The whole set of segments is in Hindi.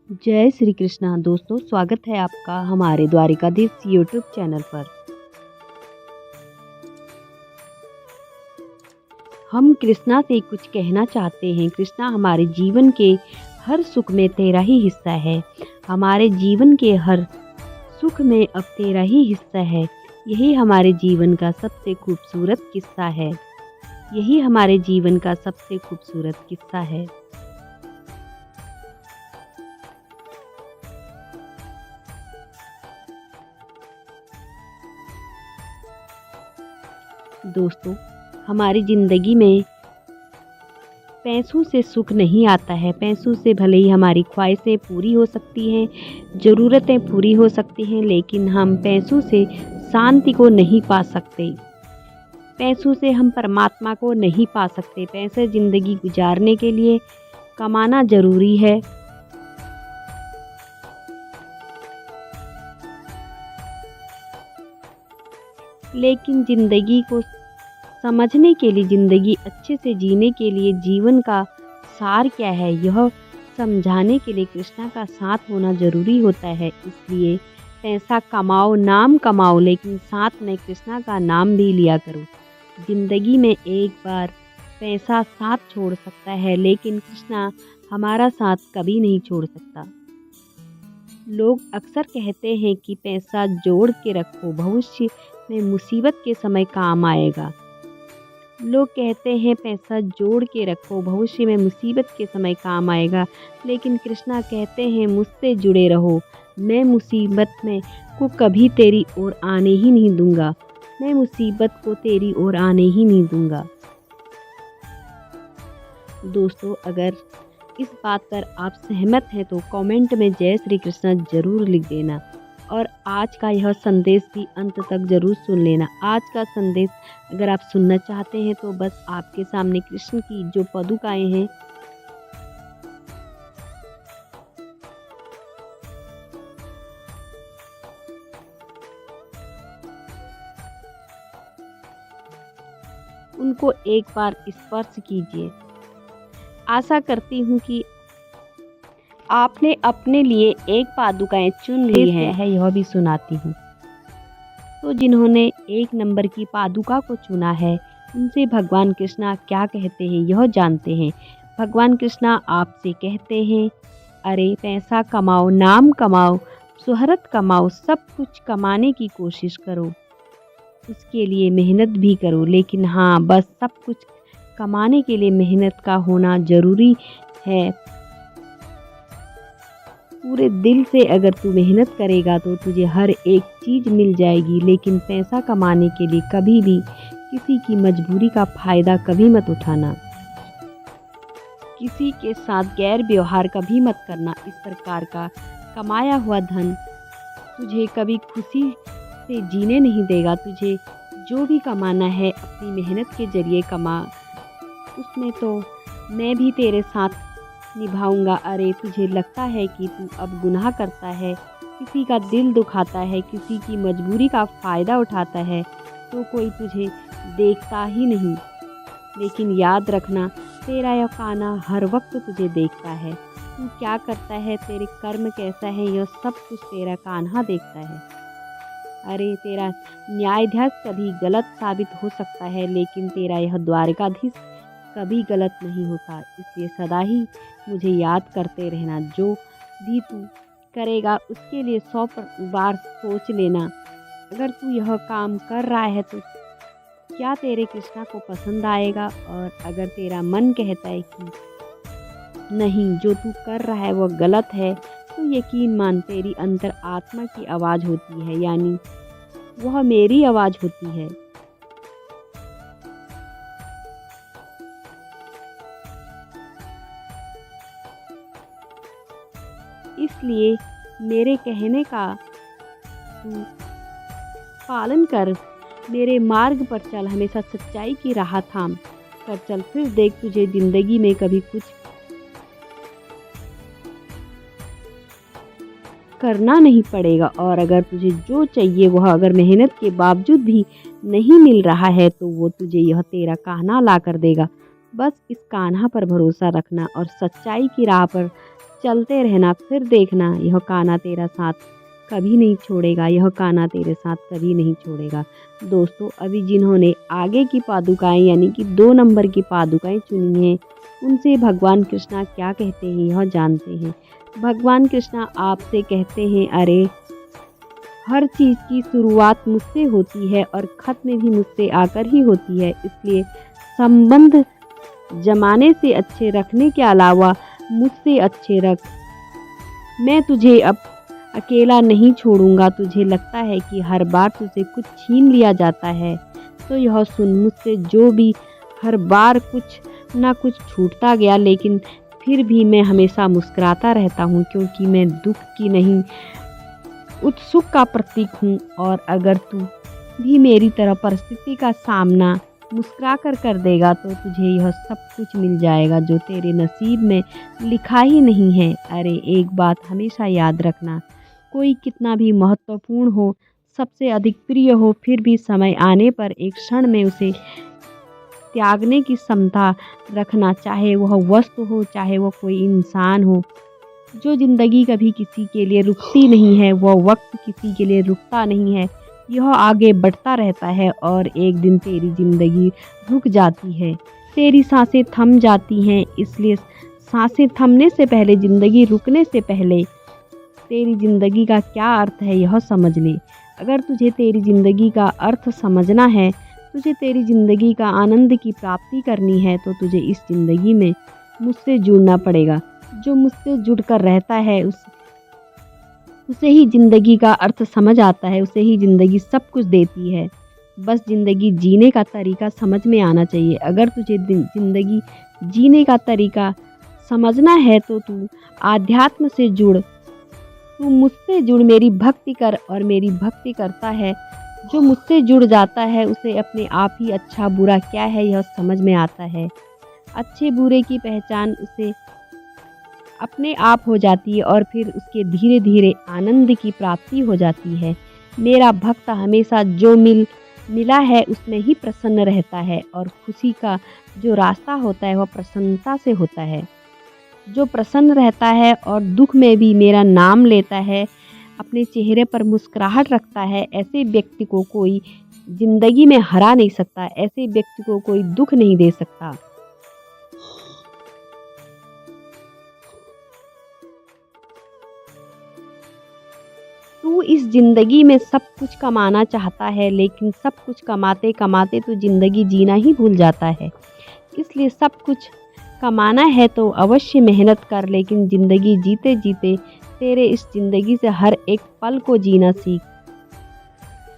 जय श्री कृष्णा दोस्तों, स्वागत है आपका हमारे द्वारिकाधीश यूट्यूब चैनल पर। हम कृष्णा से कुछ कहना चाहते हैं। कृष्णा, हमारे जीवन के हर सुख में तेरा ही हिस्सा है। हमारे जीवन के हर सुख में अब तेरा ही हिस्सा है। यही हमारे जीवन का सबसे खूबसूरत किस्सा है। यही हमारे जीवन का सबसे खूबसूरत किस्सा है। दोस्तों, हमारी ज़िंदगी में पैसों से सुख नहीं आता है। पैसों से भले ही हमारी ख्वाहिशें पूरी हो सकती हैं, ज़रूरतें पूरी हो सकती हैं, लेकिन हम पैसों से शांति को नहीं पा सकते। पैसों से हम परमात्मा को नहीं पा सकते। पैसे ज़िंदगी गुजारने के लिए कमाना ज़रूरी है। लेकिन ज़िंदगी को समझने के लिए, ज़िंदगी अच्छे से जीने के लिए जीवन का सार क्या है, यह समझाने के लिए कृष्णा का साथ होना ज़रूरी होता है। इसलिए पैसा कमाओ, नाम कमाओ, लेकिन साथ में कृष्णा का नाम भी लिया करो। ज़िंदगी में एक बार पैसा साथ छोड़ सकता है, लेकिन कृष्णा हमारा साथ कभी नहीं छोड़ सकता। लोग अक्सर कहते हैं कि पैसा जोड़ के रखो, भविष्य में मुसीबत के समय काम आएगा। लोग कहते हैं पैसा जोड़ के रखो, भविष्य में मुसीबत के समय काम आएगा, लेकिन कृष्णा कहते हैं मुझसे जुड़े रहो। मैं मुसीबत में को कभी तेरी ओर आने ही नहीं दूंगा। मैं मुसीबत को तेरी ओर आने ही नहीं दूंगा। दोस्तों, अगर इस बात पर आप सहमत हैं तो कमेंट में जय श्री कृष्णा ज़रूर लिख देना, और आज का यह संदेश भी अंत तक ज़रूर सुन लेना। आज का संदेश अगर आप सुनना चाहते हैं तो बस आपके सामने कृष्ण की जो पादुकाएं हैं, उनको एक बार स्पर्श कीजिए। आशा करती हूँ कि आपने अपने लिए एक पादुकाएं चुन ली है, यह भी सुनाती हूँ। तो जिन्होंने एक नंबर की पादुका को चुना है, उनसे भगवान कृष्णा क्या कहते हैं यह जानते हैं। भगवान कृष्णा आपसे कहते हैं, अरे पैसा कमाओ, नाम कमाओ, शोहरत कमाओ, सब कुछ कमाने की कोशिश करो, उसके लिए मेहनत भी करो। लेकिन हाँ, बस सब कुछ कमाने के लिए मेहनत का होना ज़रूरी है। पूरे दिल से अगर तू मेहनत करेगा तो तुझे हर एक चीज़ मिल जाएगी। लेकिन पैसा कमाने के लिए कभी भी किसी की मजबूरी का फ़ायदा कभी मत उठाना। किसी के साथ गैर व्यवहार कभी मत करना। इस प्रकार का कमाया हुआ धन तुझे कभी खुशी से जीने नहीं देगा। तुझे जो भी कमाना है अपनी मेहनत के ज़रिए कमा, उसमें तो मैं भी तेरे साथ निभाऊंगा। अरे तुझे लगता है कि तू अब गुनाह करता है, किसी का दिल दुखाता है, किसी की मजबूरी का फ़ायदा उठाता है, तो कोई तुझे देखता ही नहीं। लेकिन याद रखना, तेरा यह कान्हा हर वक्त तुझे देखता है। तू क्या करता है, तेरे कर्म कैसा है, यह सब कुछ तेरा कान्हा देखता है। अरे तेरा न्यायाधीश कभी गलत साबित हो सकता है, लेकिन तेरा यह द्वारिकाधीश कभी गलत नहीं होता। इसलिए सदा ही मुझे याद करते रहना। जो भी तू करेगा उसके लिए 100 बार सोच लेना। अगर तू यह काम कर रहा है तो क्या तेरे कृष्णा को पसंद आएगा, और अगर तेरा मन कहता है कि नहीं, जो तू कर रहा है वह गलत है, तो यकीन मान तेरी अंतर आत्मा की आवाज़ होती है, यानी वह मेरी आवाज़ होती है। इसलिए मेरे कहने का तू पालन कर, मेरे मार्ग पर चल, हमेशा सच्चाई की राह थाम कर चल। फिर देख, तुझे ज़िंदगी में कभी कुछ करना नहीं पड़ेगा। और अगर तुझे जो चाहिए वह अगर मेहनत के बावजूद भी नहीं मिल रहा है तो वो तुझे यह तेरा कान्हा ला कर देगा। बस इस कान्हा पर भरोसा रखना और सच्चाई की राह पर चलते रहना, फिर देखना यह कान्हा तेरा साथ कभी नहीं छोड़ेगा, यह कान्हा तेरे साथ कभी नहीं छोड़ेगा। दोस्तों, अभी जिन्होंने आगे की पादुकाएं यानी कि 2 नंबर की पादुकाएं चुनी हैं, उनसे भगवान कृष्णा क्या कहते हैं यह जानते हैं। भगवान कृष्णा आपसे कहते हैं, अरे हर चीज़ की शुरुआत मुझसे होती है और ख़त्म भी मुझसे आकर ही होती है, इसलिए संबंध जमाने से अच्छे रखने के अलावा मुझसे अच्छे रख। मैं तुझे अब अकेला नहीं छोड़ूंगा। तुझे लगता है कि हर बार तुझे कुछ छीन लिया जाता है, तो यह सुन, मुझसे जो भी हर बार कुछ ना कुछ छूटता गया, लेकिन फिर भी मैं हमेशा मुस्कुराता रहता हूँ, क्योंकि मैं दुख की नहीं उत्सुक का प्रतीक हूँ। और अगर तू भी मेरी तरह परिस्थिति का सामना मुस्कुरा कर देगा, तो तुझे यह सब कुछ मिल जाएगा जो तेरे नसीब में लिखा ही नहीं है। अरे एक बात हमेशा याद रखना, कोई कितना भी महत्वपूर्ण हो, सबसे अधिक प्रिय हो, फिर भी समय आने पर एक क्षण में उसे त्यागने की क्षमता रखना, चाहे वह वस्तु हो, चाहे वह कोई इंसान हो। जो ज़िंदगी कभी किसी के लिए रुकती नहीं है, वह वक्त किसी के लिए रुकता नहीं है, यह आगे बढ़ता रहता है और एक दिन तेरी ज़िंदगी रुक जाती है, तेरी सांसें थम जाती हैं। इसलिए सांसें थमने से पहले, ज़िंदगी रुकने से पहले तेरी ज़िंदगी का क्या अर्थ है यह समझ ले। अगर तुझे तेरी ज़िंदगी का अर्थ समझना है, तुझे तेरी ज़िंदगी का आनंद की प्राप्ति करनी है, तो तुझे इस ज़िंदगी में मुझसे जुड़ना पड़ेगा। जो मुझसे जुड़कर रहता है उसे ही ज़िंदगी का अर्थ समझ आता है, उसे ही ज़िंदगी सब कुछ देती है। बस ज़िंदगी जीने का तरीका समझ में आना चाहिए। अगर तुझे ज़िंदगी जीने का तरीका समझना है, तो तू आध्यात्म से जुड़, तू मुझसे जुड़, मेरी भक्ति कर। और मेरी भक्ति करता है जो मुझसे जुड़ जाता है, उसे अपने आप ही अच्छा बुरा क्या है यह समझ में आता है। अच्छे बुरे की पहचान उसे अपने आप हो जाती है और फिर उसके धीरे धीरे आनंद की प्राप्ति हो जाती है। मेरा भक्त हमेशा जो मिला है उसमें ही प्रसन्न रहता है, और खुशी का जो रास्ता होता है वह प्रसन्नता से होता है। जो प्रसन्न रहता है और दुख में भी मेरा नाम लेता है, अपने चेहरे पर मुस्कुराहट रखता है, ऐसे व्यक्ति को कोई ज़िंदगी में हरा नहीं सकता, ऐसे व्यक्ति को कोई दुख नहीं दे सकता। तू इस ज़िंदगी में सब कुछ कमाना चाहता है, लेकिन सब कुछ कमाते कमाते तू ज़िंदगी जीना ही भूल जाता है। इसलिए सब कुछ कमाना है तो अवश्य मेहनत कर, लेकिन ज़िंदगी जीते जीते तेरे इस ज़िंदगी से हर एक पल को जीना सीख।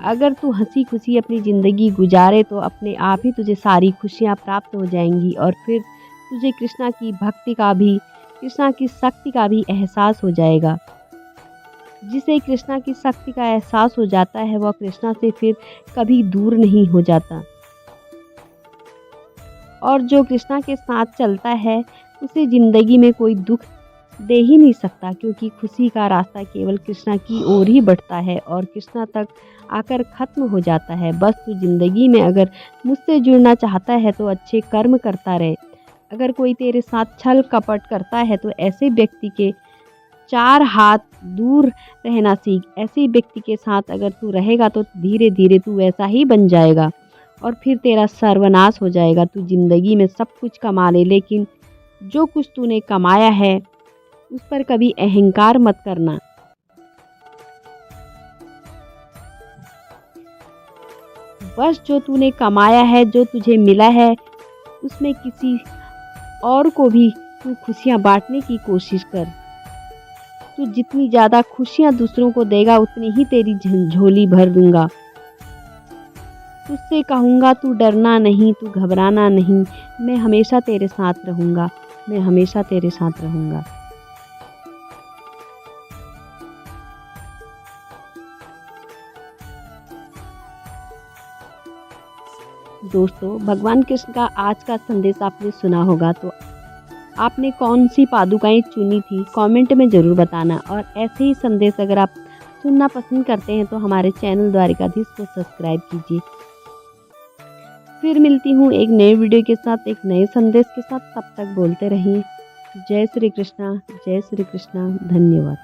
अगर तू हंसी खुशी अपनी ज़िंदगी गुजारे, तो अपने आप ही तुझे सारी खुशियाँ प्राप्त हो जाएंगी, और फिर तुझे कृष्णा की भक्ति का भी, कृष्णा की शक्ति का भी एहसास हो जाएगा। जिसे कृष्णा की शक्ति का एहसास हो जाता है, वह कृष्णा से फिर कभी दूर नहीं हो जाता। और जो कृष्णा के साथ चलता है, उसे ज़िंदगी में कोई दुख दे ही नहीं सकता, क्योंकि खुशी का रास्ता केवल कृष्णा की ओर ही बढ़ता है और कृष्णा तक आकर ख़त्म हो जाता है। बस तू ज़िंदगी में अगर मुझसे जुड़ना चाहता है तो अच्छे कर्म करता रहे। अगर कोई तेरे साथ छल कपट करता है, तो ऐसे व्यक्ति के 4 हाथ दूर रहना सीख। ऐसे व्यक्ति के साथ अगर तू रहेगा, तो धीरे धीरे तू वैसा ही बन जाएगा और फिर तेरा सर्वनाश हो जाएगा। तू ज़िंदगी में सब कुछ कमा ले, लेकिन जो कुछ तूने कमाया है उस पर कभी अहंकार मत करना। बस जो तूने कमाया है, जो तुझे मिला है, उसमें किसी और को भी तू खुशियाँ बांटने की कोशिश कर। तू जितनी ज़्यादा खुशियाँ दूसरों को देगा, उतनी ही तेरी झोली भर दूंगा। तुझसे कहूँगा, तू डरना नहीं, तू घबराना नहीं, मैं हमेशा तेरे साथ रहूँगा, मैं हमेशा तेरे साथ रहूँगा। दोस्तों, भगवान कृष्ण का आज का संदेश आपने सुना होगा, तो आपने कौन सी पादुकाएं चुनी थी कमेंट में ज़रूर बताना। और ऐसे ही संदेश अगर आप सुनना पसंद करते हैं तो हमारे चैनल द्वारिकाधीश को सब्सक्राइब कीजिए। फिर मिलती हूँ एक नए वीडियो के साथ, एक नए संदेश के साथ। तब तक बोलते रहिए जय श्री कृष्णा, जय श्री कृष्णा। धन्यवाद।